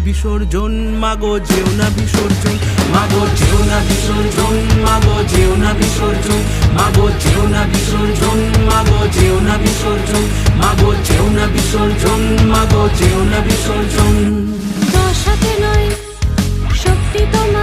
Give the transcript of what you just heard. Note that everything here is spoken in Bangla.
বিসর্জন, মাগো যেও না বিসর্জন, মাগো যেও না বিসর্জন, মাগো যেও না বিসর্জন, মাগো যেও না বিসর্জন, মাগো যেও না বিসর্জন, মাগো যেও না বিসর্জন, মাগো যেও না বিসর্জন। দশ হাতে নয় শক্তি তোমার।